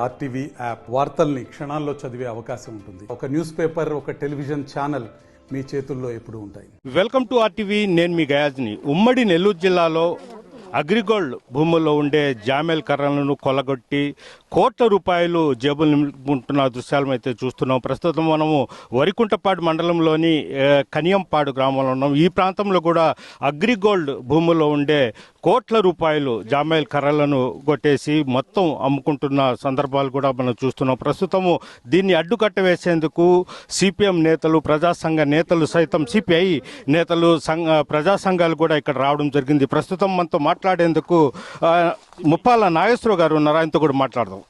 RTV app వార్తల్ని క్షణాల్లో చదివే అవకాశం ఉంటుంది. ఒక న్యూస్ పేపర్, ఒక టెలివిజన్ ఛానల్ మీ చేతుల్లో ఎప్పుడూ ఉంటాయి. Welcome to RTV. నేను మీ గయాజ్ని. ఉమ్మడి నెల్లూరు జిల్లాలో అగ్రిగోల్డ్ భూముల్లో ఉండే జామేల్ కర్రలను కొల్లగొట్టి కోట్ల రూపాయలు జేబులు నింపుకుంటున్న దృశ్యాలను అయితే చూస్తున్నాం. ప్రస్తుతం మనము వరికుంటపాడు మండలంలోని కనియంపాడు గ్రామంలో ఉన్నాం. ఈ ప్రాంతంలో కూడా అగ్రిగోల్డ్ భూముల్లో ఉండే కోట్ల రూపాయలు జామేల్ కర్రలను కొట్టేసి మొత్తం అమ్ముకుంటున్న సందర్భాలు కూడా మనం చూస్తున్నాం. ప్రస్తుతము దీన్ని అడ్డుకట్ట వేసేందుకు సిపిఎం నేతలు, ప్రజాసంఘ నేతలు సైతం, సిపిఐ నేతలు, ప్రజా సంఘాలు కూడా ఇక్కడ రావడం జరిగింది. ప్రస్తుతం మనతో మాట్లాడేందుకు ముప్పాల నాగేశ్వరరావు గారు ఉన్నారు. ఆయనతో కూడా మాట్లాడదాం.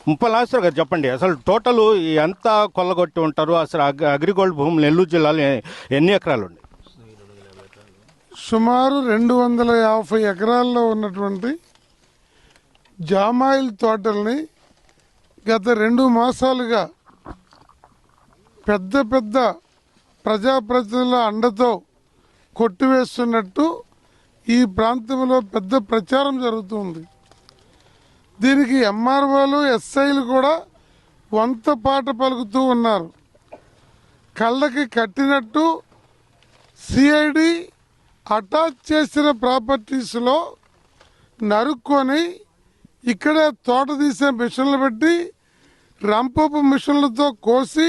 ముప్పాల నాగేశ్వరరావు గారు, చెప్పండి, అసలు టోటల్ ఎంత కొల్లగొట్టి ఉంటారు? అసలు అగ్రిగోల్డ్ భూములు నెల్లూరు జిల్లాలో ఎన్ని ఎకరాలు ఉన్నాయి? సుమారు 250 ఎకరాల్లో ఉన్నటువంటి జామాయిల్ తోటల్ని గత 2 మాసాలుగా పెద్ద పెద్ద ప్రజాప్రతినిధుల అండతో కొట్టివేస్తున్నట్టు ఈ ప్రాంతంలో పెద్ద ప్రచారం జరుగుతుంది. దీనికి ఎంఆర్ఓలు, ఎస్ఐలు కూడా వంత పాట పలుకుతూ ఉన్నారు. కళ్ళకి కట్టినట్టు సిఐడి అటాచ్ చేసిన ప్రాపర్టీస్లో నరుక్కొని ఇక్కడే తోట తీసే మిషన్లు పెట్టి రంపపు మిషన్లతో కోసి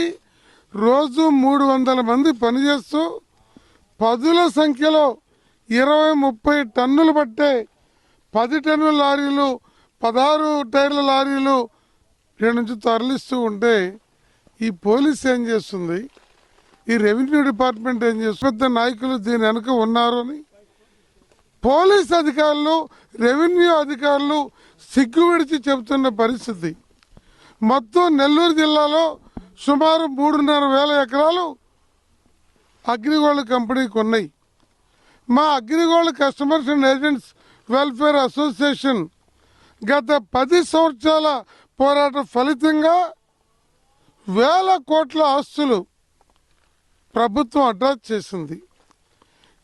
రోజు 300 మంది పనిచేస్తూ పదుల సంఖ్యలో 20-30 టన్నులు పట్టే 10 టన్నుల లారీలు, 16 టైర్ల లారీలు ఇక్కడ నుంచి తరలిస్తూ ఉంటే ఈ పోలీస్ ఏం చేస్తుంది, ఈ రెవెన్యూ డిపార్ట్మెంట్ ఏం చేస్తుంది? పెద్ద నాయకులు దీని వెనుక ఉన్నారు అని పోలీస్ అధికారులు, రెవెన్యూ అధికారులు సిగ్గు విడిచి చెబుతున్న పరిస్థితి. మొత్తం నెల్లూరు జిల్లాలో సుమారు 3,500 ఎకరాలు అగ్రిగోల్డ్ కంపెనీకి ఉన్నాయి. మా AgriGold customers and agents welfare association గత 10 సంవత్సరాల పోరాట ఫలితంగా వేల కోట్ల ఆస్తులు ప్రభుత్వం అటాచ్ చేసింది.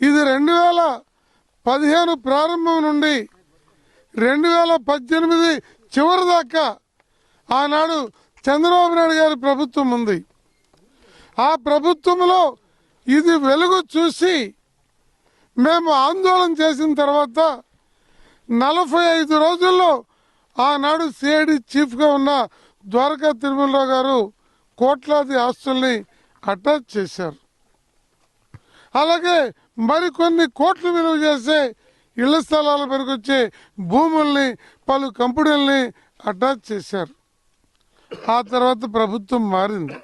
ఇది 2015 ప్రారంభం నుండి 2018 చివరి దాకా ఆనాడు చంద్రబాబు నాయుడు గారి ప్రభుత్వం ఉంది. ఆ ప్రభుత్వంలో ఇది వెలుగు చూసి మేము ఆందోళన చేసిన తర్వాత 45 రోజుల్లో ఆనాడు సిఐడి చీఫ్గా ఉన్న ద్వారకా తిరుమలరావు గారు కోట్లాది ఆస్తుల్ని అటాచ్ చేశారు. అలాగే మరికొన్ని కోట్లు విలువ చేసే ఇళ్ల స్థలాల వరకు వచ్చే భూముల్ని, పలు కంపెనీల్ని అటాచ్ చేశారు. ఆ తర్వాత ప్రభుత్వం మారింది,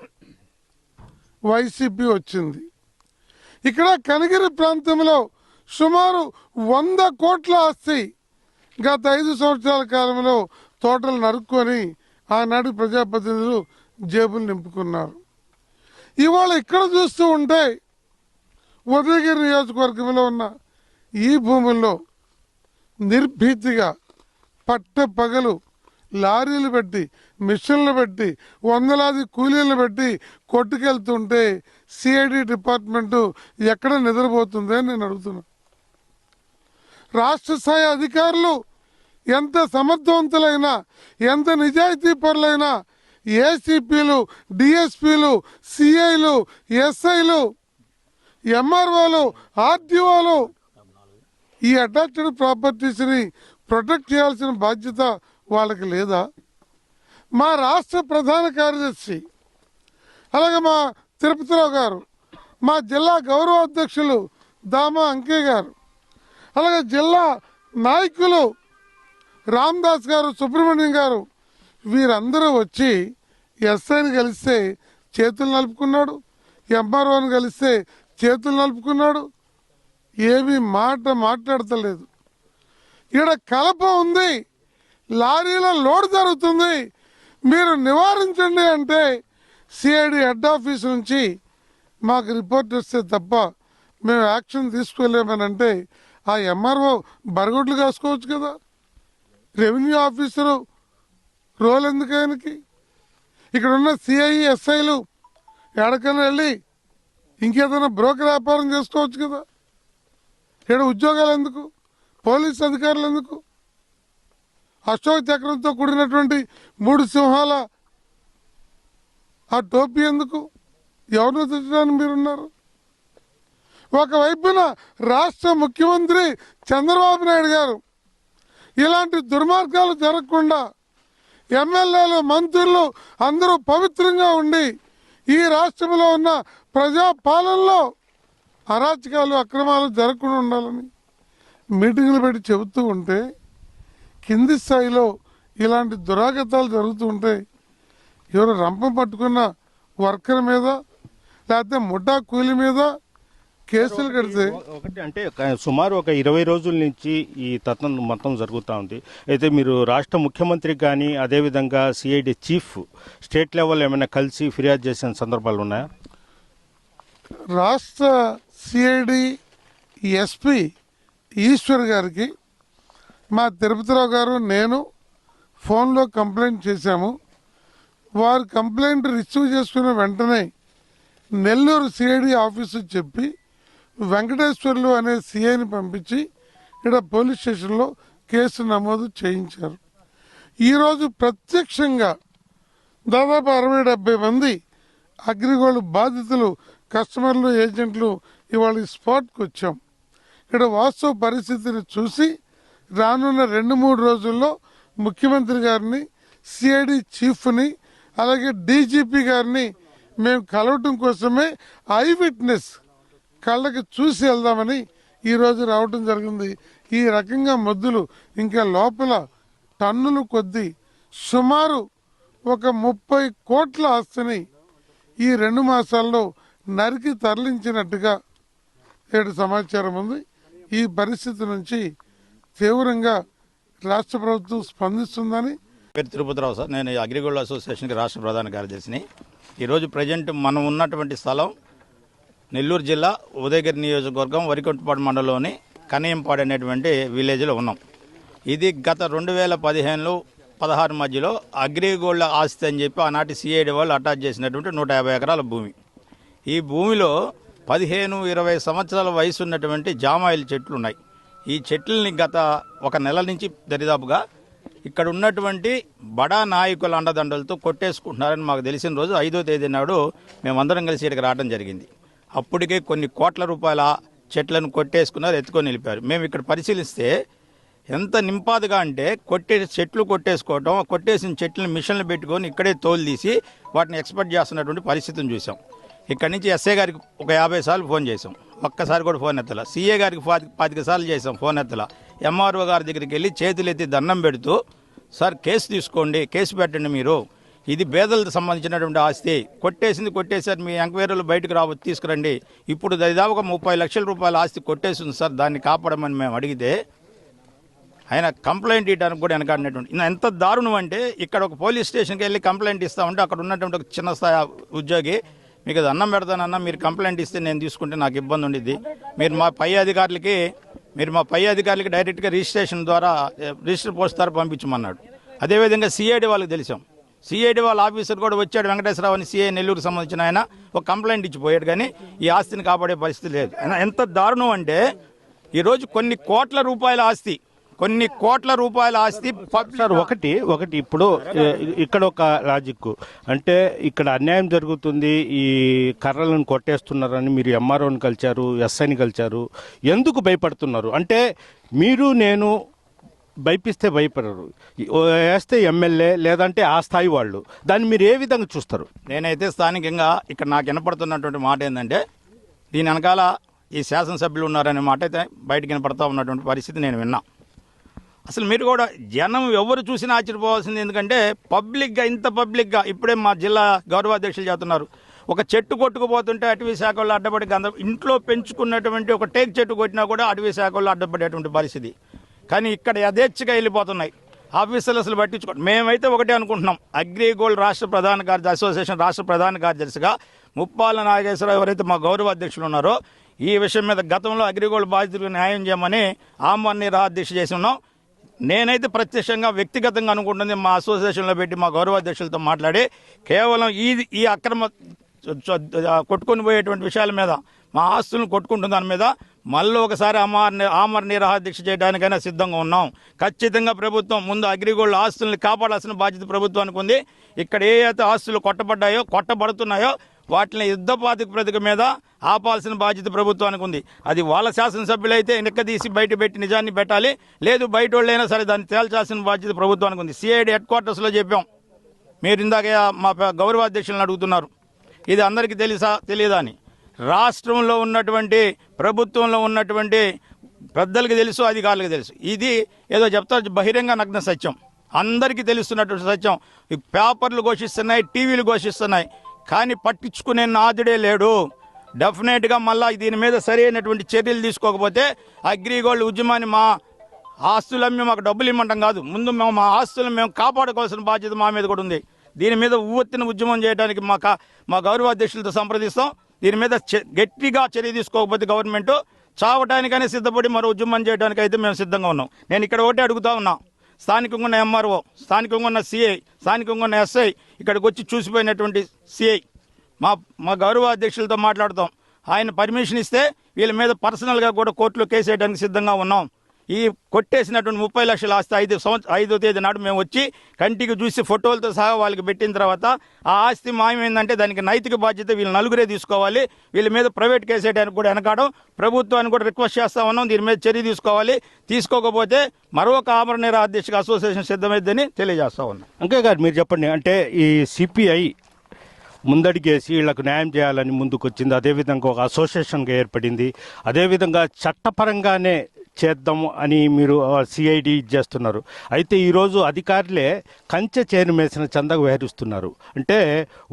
వైసీపీ వచ్చింది. ఇక్కడ కనిగిరి ప్రాంతంలో సుమారు 100 కోట్ల ఆస్తి గత 5 సంవత్సరాల కాలంలో తోటలు నరుక్కొని ఆనాడు ప్రజాప్రతినిధులు జేబులు నింపుకున్నారు. ఇవాళ ఇక్కడ చూస్తూ ఉంటే ఉదయగిరి నియోజకవర్గంలో ఉన్న ఈ భూముల్లో నిర్భీతిగా పట్ట పగలు లారీలు పెట్టి, మిషన్లు పెట్టి, వందలాది కూలీలను పెట్టి కొట్టుకెళ్తుంటే సిఐడి డిపార్ట్మెంటు ఎక్కడ నిద్రపోతుంది అని నేను అడుగుతున్నా. రాష్ట్ర స్థాయి అధికారులు ఎంత సమర్థవంతులైనా, ఎంత నిజాయితీ పరులైనా, ఏసీపీలు, డిఎస్పీలు, సిఐలు, ఎస్ఐలు, ఎంఆర్ఓలు, ఆర్టీఓలు ఈ అటాచ్డ్ ప్రాపర్టీస్ని ప్రొటెక్ట్ చేయాల్సిన బాధ్యత వాళ్ళకి లేదా? మా రాష్ట్ర ప్రధాన కార్యదర్శి, అలాగే మా తిరుపతిరావు గారు, మా జిల్లా గౌరవ అధ్యక్షులు దామా అంకే గారు, అలాగే జిల్లా నాయకులు రామదాస్ గారు, సుబ్రహ్మణ్యం గారు, వీరందరూ వచ్చి ఎస్ఐని కలిస్తే చేతులు నలుపుకున్నాడు, ఎంఆర్ఓని కలిస్తే చేతులు నలుపుకున్నాడు. ఏమీ మాట్లాడతలేదు. ఇక్కడ కలప ఉంది, లారీలో లోడ్ జరుగుతుంది, మీరు నివారించండి అంటే సిఐడి హెడ్ ఆఫీస్ నుంచి మాకు రిపోర్ట్ వస్తే తప్ప మేము యాక్షన్ తీసుకోలేమని అంటే ఆ ఎంఆర్ఓ బరగొడ్లు కాసుకోవచ్చు కదా. రెవెన్యూ ఆఫీసరు రోల్ ఎందుకు ఆయనకి? ఇక్కడ ఉన్న సిఐ, ఎస్ఐలు ఎక్కడికైనా వెళ్ళి ఇంకేదైనా బ్రోకర్ వ్యాపారం చేసుకోవచ్చు కదా. ఇక్కడ ఉద్యోగాలు ఎందుకు? పోలీస్ అధికారులు ఎందుకు? అశోక్ చక్రంతో కూడినటువంటి 3 సింహాల ఆ టోపీ ఎందుకు? ఎవరిని తిట్టడానికి మీరున్నారు? ఒకవైపున రాష్ట్ర ముఖ్యమంత్రి చంద్రబాబు నాయుడు గారు ఇలాంటి దుర్మార్గాలు జరగకుండా ఎమ్మెల్యేలు, మంత్రులు అందరూ పవిత్రంగా ఉండి ఈ రాష్ట్రంలో ఉన్న ప్రజాపాలనలో అరాచకాలు, అక్రమాలు జరగకుండా ఉండాలని మీటింగులు పెట్టి చెబుతూ ఉంటే కింది స్థాయిలో ఇలాంటి దురాగతాలు జరుగుతూ ఉంటే ఎవరు రంపం పట్టుకున్న వర్కర్ మీద లేకపోతే ముఠా కూలి మీద కేసులు కడితే ఒకటి అంటే సుమారు ఒక 20 రోజుల నుంచి ఈ తత్వం మొత్తం జరుగుతూ ఉంది. అయితే మీరు రాష్ట్ర ముఖ్యమంత్రి కానీ అదేవిధంగా సిఐడి చీఫ్ స్టేట్ లెవెల్ ఏమైనా కలిసి ఫిర్యాదు చేసిన సందర్భాలు ఉన్నాయా? రాష్ట్ర సిఐడి ఎస్పీ ఈశ్వర్ గారికి మా తిరుపతిరావు గారు, నేను ఫోన్లో కంప్లైంట్ చేశాము. వారు కంప్లైంట్ రిసీవ్ చేసుకున్న వెంటనే నెల్లూరు సిఐడి ఆఫీసు చెప్పి వెంకటేశ్వర్లు అనే సిఐని పంపించి ఇక్కడ పోలీస్ స్టేషన్లో కేసు నమోదు చేయించారు. ఈరోజు ప్రత్యక్షంగా దాదాపు 60-70 మంది అగ్రిగోల్డ్ బాధితులు, కస్టమర్లు, ఏజెంట్లు ఇవాళ ఈ స్పాట్కి వచ్చాం. ఇక్కడ వాస్తవ పరిస్థితిని చూసి రానున్న 2-3 రోజుల్లో ముఖ్యమంత్రి గారిని, సిఐడి చీఫ్ని, అలాగే డీజీపీ గారిని మేము కలవటం కోసమే ఐ విట్నెస్ కళ్ళకి చూసి వెళ్దామని ఈరోజు రావటం జరిగింది. ఈ రకంగా మొద్దులు ఇంకా లోపల టన్నుల కొద్దీ సుమారు ఒక 30 కోట్ల ఆస్తిని ఈ 2 మాసాల్లో నరికి తరలించినట్టుగా ఏడు సమాచారం ఉంది. ఈ పరిస్థితి నుంచి తీవ్రంగా రాష్ట్ర ప్రభుత్వం స్పందిస్తుందని. పేరు తిరుపతిరావు సార్, నేను అగ్రిగోల్డ్ అసోసియేషన్కి రాష్ట్ర ప్రధాన కార్యదర్శిని. ఈరోజు ప్రజెంట్ మనం ఉన్నటువంటి స్థలం నెల్లూరు జిల్లా ఉదయగిరి నియోజకవర్గం వరికొంటపాడు మండలంలోని కనయంపాడు అనేటువంటి విలేజ్లో ఉన్నాం. ఇది గత 2015-16 మధ్యలో అగ్రిగోల్డ్ ఆస్తి అని చెప్పి ఆనాటి సిఐడి వాళ్ళు అటాచ్ చేసినటువంటి 150 ఎకరాల భూమి. ఈ భూమిలో 15-20 సంవత్సరాల వయసు ఉన్నటువంటి జామాయిల చెట్లు ఉన్నాయి. ఈ చెట్లని గత ఒక నెల నుంచి దరిదాపుగా ఇక్కడ ఉన్నటువంటి బడా నాయకుల అండదండలతో కొట్టేసుకుంటున్నారని మాకు తెలిసిన రోజు 5వ తేదీ నాడు మేమందరం కలిసి ఇక్కడికి రావడం జరిగింది. అప్పటికే కొన్ని కోట్ల రూపాయల చెట్లను కొట్టేసుకున్నారు, ఎత్తుకొని వెళ్ళిపోయారు. మేము ఇక్కడ పరిశీలిస్తే ఎంత నింపాదుగా అంటే చెట్లు కొట్టేసుకోవటం, కొట్టేసిన చెట్లను మిషన్లు పెట్టుకొని ఇక్కడే తోలు తీసి వాటిని ఎక్స్పెక్ట్ చేస్తున్నటువంటి పరిస్థితిని చూసాం. ఇక్కడి నుంచి ఎస్ఐ గారికి ఒక 50 సార్లు ఫోన్ చేసాం, ఒక్కసారి కూడా ఫోన్ ఎత్తలా. సిఏ గారికి 25 సార్లు చేసాం, ఫోన్ ఎత్తలా. ఎంఆర్ఓ గారి దగ్గరికి వెళ్ళి చేతులు ఎత్తి దండం పెడుతూ, సార్ కేసు తీసుకోండి, కేసు పెట్టండి, మీరు ఇది పేదలకు సంబంధించినటువంటి ఆస్తి, కొట్టేసారు, మీ ఎంక్వైరీలు బయటకు తీసుకురండి. ఇప్పుడు దాదాపుగా 30 లక్షల రూపాయల ఆస్తి కొట్టేసింది సార్, దాన్ని కాపాడమని మేము అడిగితే ఆయన కంప్లైంట్ ఇవ్వడానికి కూడా వెనకాడినటువంటి. ఎంత దారుణం అంటే ఇక్కడ ఒక పోలీస్ స్టేషన్కి వెళ్ళి కంప్లైంట్ ఇస్తామంటే అక్కడ ఉన్నటువంటి ఒక చిన్న స్థాయి ఉద్యోగి, మీకు అది అన్నం పెడతానన్నా, మీరు కంప్లైంట్ ఇస్తే నేను తీసుకుంటే నాకు ఇబ్బంది ఉండిద్ది, మీరు మా పై అధికారులకి డైరెక్ట్గా రిజిస్ట్రేషన్ ద్వారా రిజిస్టర్ పోస్ట్ ద్వారా పంపించమన్నాడు. అదేవిధంగా సిఐడి వాళ్ళకి తెలిసాం, సిఐడి వాళ్ళ ఆఫీసర్ కూడా వచ్చాడు, వెంకటేశ్వరరావు అని సిఐ నెల్లూరుకు సంబంధించిన ఆయన ఒక కంప్లైంట్ ఇచ్చిపోయాడు, కానీ ఈ ఆస్తిని కాపాడే పరిస్థితి లేదు. ఎంత దారుణం అంటే ఈరోజు కొన్ని కోట్ల రూపాయల ఆస్తి సార్ ఒకటి ఇప్పుడు ఇక్కడ ఒక లాజిక్ అంటే ఇక్కడ అన్యాయం జరుగుతుంది, ఈ కర్రలను కొట్టేస్తున్నారని మీరు ఎంఆర్ఓని కలిచారు, ఎస్ఐని కలిచారు, ఎందుకు భయపడుతున్నారు? అంటే మీరు నేను భయపిస్తే భయపడరు, వేస్తే ఎమ్మెల్యే లేదంటే ఆ స్థాయి వాళ్ళు, దాన్ని మీరు ఏ విధంగా చూస్తారు? నేనైతే స్థానికంగా ఇక్కడ నాకు వినపడుతున్నటువంటి మాట ఏంటంటే దీని వెనకాల ఈ శాసనసభ్యులు ఉన్నారనే మాట అయితే బయటకు వినపడతా ఉన్నటువంటి పరిస్థితి నేను విన్నా. అసలు మీరు కూడా జనం ఎవరు చూసినా ఆశ్చర్యపోవాల్సింది, ఎందుకంటే ఇంత పబ్లిక్గా ఇప్పుడే మా జిల్లా గౌరవాధ్యక్షులు చెబుతున్నారు, ఒక చెట్టు కొట్టుకుపోతుంటే అటవీ శాఖ వాళ్ళు అడ్డపడి ఇంట్లో పెంచుకున్నటువంటి ఒక టేక్ చెట్టు కొట్టినా కూడా అటవీ శాఖ వాళ్ళు అడ్డపడేటువంటి పరిస్థితి. కానీ ఇక్కడ యథేచ్ఛగా వెళ్ళిపోతున్నాయి ఆఫీసర్లు, అసలు పట్టించుకోండి. మేమైతే ఒకటే అనుకుంటున్నాం, అగ్రిగోల్డ్ అసోసియేషన్ రాష్ట్ర ప్రధాన కార్యదర్శిగా ముప్పాల నాగేశ్వరరావు ఎవరైతే మా గౌరవ అధ్యక్షులు ఉన్నారో ఈ విషయం మీద గతంలో అగ్రిగోల్డ్ బాధితులకు న్యాయం చేయమని ఆహ్వాన్ని దీక్ష చేసి ఉన్నాం. నేనైతే ప్రత్యక్షంగా వ్యక్తిగతంగా అనుకుంటుంది, మా అసోసియేషన్లో పెట్టి మా గౌరవాధ్యక్షులతో మాట్లాడి కేవలం ఈ అక్రమ కొట్టుకొని పోయేటువంటి విషయాల మీద, మా ఆస్తులను కొట్టుకుంటున్న దాని మీద మళ్ళీ ఒకసారి ఆమర నిరాహార దీక్ష చేయడానికైనా సిద్ధంగా ఉన్నాం. ఖచ్చితంగా ప్రభుత్వం ముందు అగ్రిగోల్డ్ ఆస్తుల్ని కాపాడాల్సిన బాధ్యత ప్రభుత్వానికి ఉంది. ఇక్కడ ఏ అయితే ఆస్తులు కొట్టబడుతున్నాయో వాటిని యుద్ధ ప్రాతిపదిక మీద ఆపాల్సిన బాధ్యత ప్రభుత్వానికి ఉంది. అది వాళ్ళ శాసనసభ్యులైతే నిక్కదీసి బయట పెట్టి నిజాన్ని పెట్టాలి, లేదు బయట వాళ్ళైనా సరే దాన్ని తేల్చాల్సిన బాధ్యత ప్రభుత్వానికి ఉంది. సిఐడి హెడ్ క్వార్టర్స్లో చెప్పాం. మీరు ఇందాక మా గౌరవాధ్యక్షులను అడుగుతున్నారు, ఇది అందరికీ తెలియదా అని. రాష్ట్రంలో ఉన్నటువంటి ప్రభుత్వంలో ఉన్నటువంటి పెద్దలకి తెలుసు, అధికారులకు తెలుసు. ఇది ఏదో చెప్తారు బహిరంగ నగ్న సత్యం, అందరికీ తెలుస్తున్నటువంటి సత్యం. ఈ పేపర్లు ఘోషిస్తున్నాయి, టీవీలు ఘోషిస్తున్నాయి, కానీ పట్టించుకునే నాదుడే లేడు. డెఫినెట్గా మళ్ళీ దీని మీద సరైనటువంటి చర్యలు తీసుకోకపోతే అగ్రిగోల్డ్ ఉద్యమాన్ని మా ఆస్తులు అమ్మి మాకు డబ్బులు ఇమ్మంటాం కాదు, ముందు మేము మా ఆస్తులను మేము కాపాడుకోవాల్సిన బాధ్యత మా మీద కూడా ఉంది. దీని మీద ఉవ్వెత్తిన ఉద్యమం చేయడానికి మా గౌరవాధ్యక్షులతో సంప్రదిస్తాం. దీని మీద గట్టిగా చర్య తీసుకోకపోతే గవర్నమెంట్ చావటానికైనా సిద్ధపడి మరో ఉద్యమం చేయడానికి అయితే మేము సిద్ధంగా ఉన్నాం. నేను ఇక్కడ ఒకటే అడుగుతా ఉన్నా, స్థానికంగా ఉన్న ఎంఆర్ఓ, స్థానికంగా ఉన్న సిఐ, స్థానికంగా ఉన్న ఎస్ఐ, ఇక్కడికి వచ్చి చూసిపోయినటువంటి సిఐ, మా గౌరవాధ్యక్షులతో మాట్లాడతాం. ఆయన పర్మిషన్ ఇస్తే వీళ్ళ మీద పర్సనల్గా కూడా కోర్టులో కేసు వేయడానికి సిద్ధంగా ఉన్నాం. ఈ కొట్టేసినటువంటి 30 లక్షల ఆస్తి 5వ తేదీ నాడు మేము వచ్చి కంటికి చూసి ఫోటోలతో సహా వాళ్ళకి పెట్టిన తర్వాత ఆ ఆస్తి మాయమైందంటే దానికి నైతిక బాధ్యత వీళ్ళు నలుగురే తీసుకోవాలి. వీళ్ళ మీద ప్రైవేట్ కేసు వేయడానికి కూడా వెనకాడం. ప్రభుత్వాన్ని కూడా రిక్వెస్ట్ చేస్తా ఉన్నాం, దీని మీద చర్య తీసుకోవాలి. తీసుకోకపోతే మరొక ఆమర నిరాహార దీక్ష అసోసియేషన్ సిద్ధమైందని తెలియజేస్తా ఉన్నాం. అంకే గారు మీరు చెప్పండి, అంటే ఈ సిపిఐ ముందడిగేసి వీళ్ళకు న్యాయం చేయాలని ముందుకు వచ్చింది, అదేవిధంగా ఒక అసోసియేషన్గా ఏర్పడింది, అదేవిధంగా చట్టపరంగానే చేద్దాం అని మీరు సిఐడి చేస్తున్నారు. అయితే ఈరోజు అధికారులే కంచె చేరుమేసిన చందకు వ్యవహరిస్తున్నారు, అంటే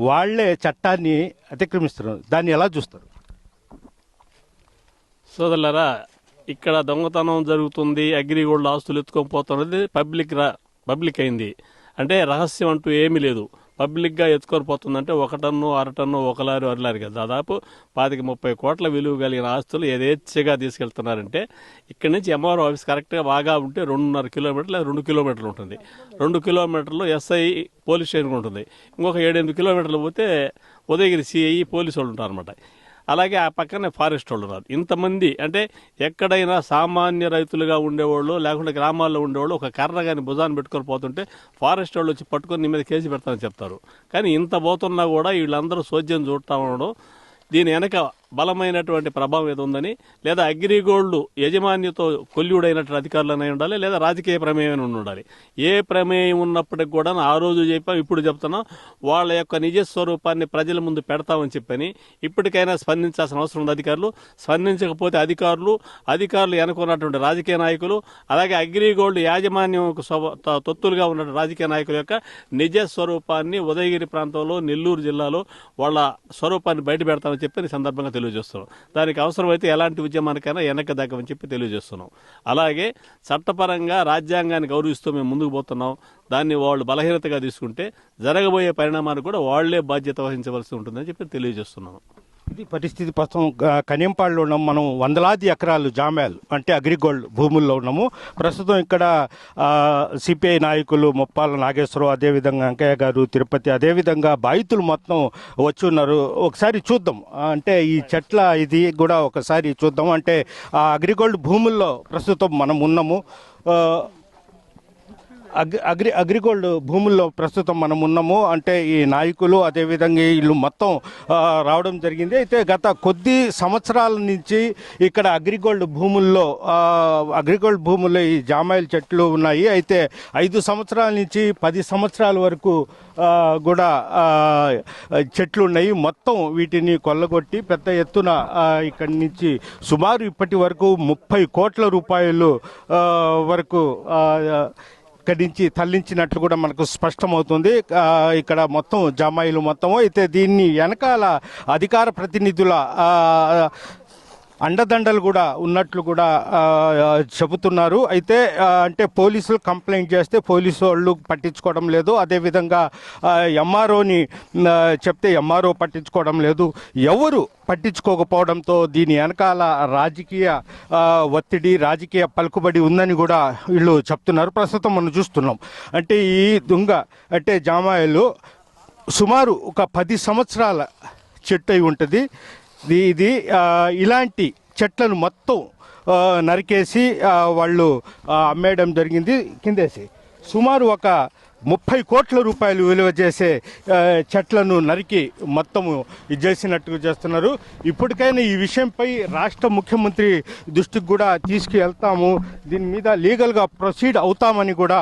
వాళ్లే చట్టాన్ని అతిక్రమిస్తున్నారు. దాన్ని ఎలా చూస్తారు? సోదరులారా, ఇక్కడ దొంగతనం జరుగుతుంది, అగ్రిగోల్డ్ ఆస్తులు ఎత్తుకొని పోతున్నది పబ్లిక్ అయింది. అంటే రహస్యం అంటూ ఏమీ లేదు. పబ్లిక్గా ఎత్తుకొని పోతుందంటే 1 టన్ను 1/2 టన్ను 1 లారీ 2 లారీ కదా, దాదాపు 25-30 కోట్ల విలువ కలిగిన ఆస్తులు యథేచ్ఛగా తీసుకెళ్తున్నారంటే ఇక్కడి నుంచి ఎంఆర్ఓ ఆఫీస్ కరెక్ట్గా బాగా ఉంటే 2.5 కిలోమీటర్లు లేదా 2 కిలోమీటర్లు ఉంటుంది. 2 కిలోమీటర్లు ఎస్ఐ పోలీస్ స్టేషన్ ఉంటుంది. ఇంకొక 7-8 కిలోమీటర్లు పోతే ఉదయగిరి సిఐ పోలీసు వాళ్ళు ఉంటారు అనమాట. అలాగే ఆ పక్కనే ఫారెస్ట్ వాళ్ళు ఉన్నారు. ఇంతమంది అంటే ఎక్కడైనా సామాన్య రైతులుగా ఉండేవాళ్ళు లేకుంటే గ్రామాల్లో ఉండేవాళ్ళు ఒక కర్ర కానీ భుజాన్ని పెట్టుకొని పోతుంటే ఫారెస్ట్ వాళ్ళు వచ్చి పట్టుకొని నీ మీద కేసు పెడతారని చెప్తారు. కానీ ఇంత పోతున్నా కూడా వీళ్ళందరూ సోద్యం చూడటం ఉండడం, దీని వెనక బలమైనటువంటి ప్రభావం ఏదో ఉందని, లేదా అగ్రిగోల్డ్ యజమాన్యతో కొల్యుడైనటువంటి అధికారులనే ఉండాలి, లేదా రాజకీయ ప్రమేయం ఉండాలి. ఏ ప్రమేయం ఉన్నప్పటికి కూడా ఆ రోజు చెప్పాం, ఇప్పుడు చెప్తున్నాం, వాళ్ళ యొక్క నిజ స్వరూపాన్ని ప్రజల ముందు పెడతామని చెప్పని ఇప్పటికైనా స్పందించాల్సిన అవసరం ఉంది అధికారులు. స్పందించకపోతే అధికారులు వెనుకున్నటువంటి రాజకీయ నాయకులు, అలాగే అగ్రిగోల్డ్ యాజమాన్యం తొత్తులుగా ఉన్న రాజకీయ నాయకుల యొక్క నిజ స్వరూపాన్ని ఉదయగిరి ప్రాంతంలో నెల్లూరు జిల్లాలో వాళ్ళ స్వరూపాన్ని బయట పెడతామని చెప్పి సందర్భంగా తెలియజేస్తున్నాం. దానికి అవసరమైతే ఎలాంటి ఉద్యమానికైనా వెనక్కి దక్కమని చెప్పి తెలియజేస్తున్నాం. అలాగే చట్టపరంగా రాజ్యాంగాన్ని గౌరవిస్తూ మేము ముందుకు పోతున్నాం. దాన్ని వాళ్ళు బలహీనతగా తీసుకుంటే జరగబోయే పరిణామాన్ని కూడా వాళ్లే బాధ్యత వహించవలసి ఉంటుందని చెప్పి తెలియజేస్తున్నాం. ఇది పరిస్థితి. ప్రస్తుతం కనియంపాడులో ఉన్నాము మనం. వందలాది ఎకరాలు జామాలు అంటే అగ్రిగోల్డ్ భూముల్లో ఉన్నాము. ప్రస్తుతం ఇక్కడ సిపిఐ నాయకులు ముప్పాల నాగేశ్వరరావు, అదేవిధంగా వెంకయ్య గారు, తిరుపతి, అదేవిధంగా బాధితులు మొత్తం వచ్చి ఉన్నారు. ఒకసారి చూద్దాం, అంటే ఈ చెట్ల ఇది కూడా ఒకసారి చూద్దాం. అంటే అగ్రిగోల్డ్ భూముల్లో ప్రస్తుతం మనం ఉన్నాము. అగ్రిగోల్డ్ భూముల్లో ప్రస్తుతం మనం ఉన్నాము. అంటే ఈ నాయకులు అదేవిధంగా వీళ్ళు మొత్తం రావడం జరిగింది. అయితే గత కొద్ది సంవత్సరాల నుంచి ఇక్కడ అగ్రిగోల్డ్ భూముల్లో ఈ జామాయిల్ చెట్లు ఉన్నాయి. అయితే 5 సంవత్సరాల నుంచి 10 సంవత్సరాల వరకు కూడా చెట్లు ఉన్నాయి. మొత్తం వీటిని కొల్లగొట్టి పెద్ద ఎత్తున ఇక్కడి నుంచి సుమారు ఇప్పటి వరకు 30 కోట్ల రూపాయలు వరకు ఇక్కడి నుంచి తరలించినట్లు కూడా మనకు స్పష్టమవుతుంది. ఇక్కడ మొత్తం జమాయిలు మొత్తం. అయితే దీన్ని వెనకాల అధికార ప్రతినిధుల అండదండలు కూడా ఉన్నట్లు కూడా చెబుతున్నారు. అయితే అంటే పోలీసులు కంప్లైంట్ చేస్తే పోలీసు వాళ్ళు పట్టించుకోవడం లేదు. అదేవిధంగా ఎంఆర్ఓని చెప్తే ఎంఆర్ఓ పట్టించుకోవడం లేదు. ఎవరు పట్టించుకోకపోవడంతో దీని వెనకాల రాజకీయ ఒత్తిడి, రాజకీయ పలుకుబడి ఉందని కూడా వీళ్ళు చెప్తున్నారు. ప్రస్తుతం మనం చూస్తున్నాం. అంటే ఈ అంటే జామాయిలు సుమారు ఒక 10 సంవత్సరాల చెట్టు అయి ఉంటుంది. ఇది ఇలాంటి చెట్లను మొత్తం నరికేసి వాళ్ళు అమ్మేయడం జరిగింది. కిందేసి సుమారు ఒక 30 కోట్ల రూపాయలు విలువ చేసే చెట్లను నరికి మొత్తము ఇది చేసినట్టుగా చేస్తున్నారు. ఇప్పటికైనా ఈ విషయంపై రాష్ట్ర ముఖ్యమంత్రి దృష్టికి కూడా తీసుకువెళ్తాము, దీని మీద లీగల్గా ప్రొసీడ్ అవుతామని కూడా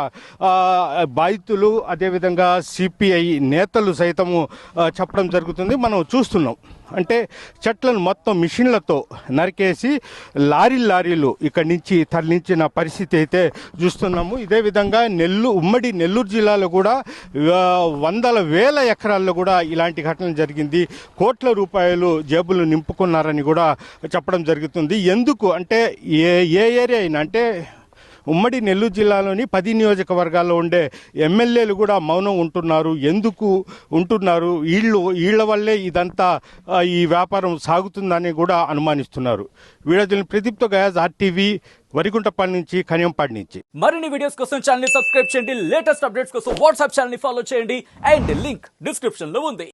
బాధితులు అదేవిధంగా సిపిఐ నేతలు సైతము చెప్పడం జరుగుతుంది. మనం చూస్తున్నాం అంటే చెట్లను మొత్తం మిషన్లతో నరికేసి లారీలు ఇక్కడి నుంచి తరలించిన పరిస్థితి అయితే చూస్తున్నాము. ఇదే విధంగా ఉమ్మడి నెల్లూరు జిల్లాలో కూడా వందల వేల ఎకరాల్లో కూడా ఇలాంటి ఘటన జరిగింది. కోట్ల రూపాయలు జేబులు నింపుకున్నారని కూడా చెప్పడం జరుగుతుంది. ఎందుకు అంటే ఏ ఏరియా అయినా అంటే ఉమ్మడి నెల్లూరు జిల్లాలోని 10 నియోజకవర్గాల్లో ఉండే ఎమ్మెల్యేలు కూడా మౌనం ఉంటున్నారు. ఎందుకు ఉంటున్నారు? వీళ్ళ వల్లే ఇదంతా ఈ వ్యాపారం సాగుతుందని కూడా అనుమానిస్తున్నారు. వీడియో ప్రదీప్తో గయాజ్, RTV, వరికుంటపల్లి నుంచి, కనియంపాడి నుంచి. మరిన్ని వీడియోస్ కోసం ఛానల్ ని సబ్స్క్రైబ్ చేయండి. లేటెస్ట్ అప్డేట్స్ కోసం వాట్సాప్ ఛానల్ ని ఫాలో చేయండి. అండ్ లింక్ డిస్క్రిప్షన్ లో ఉంది.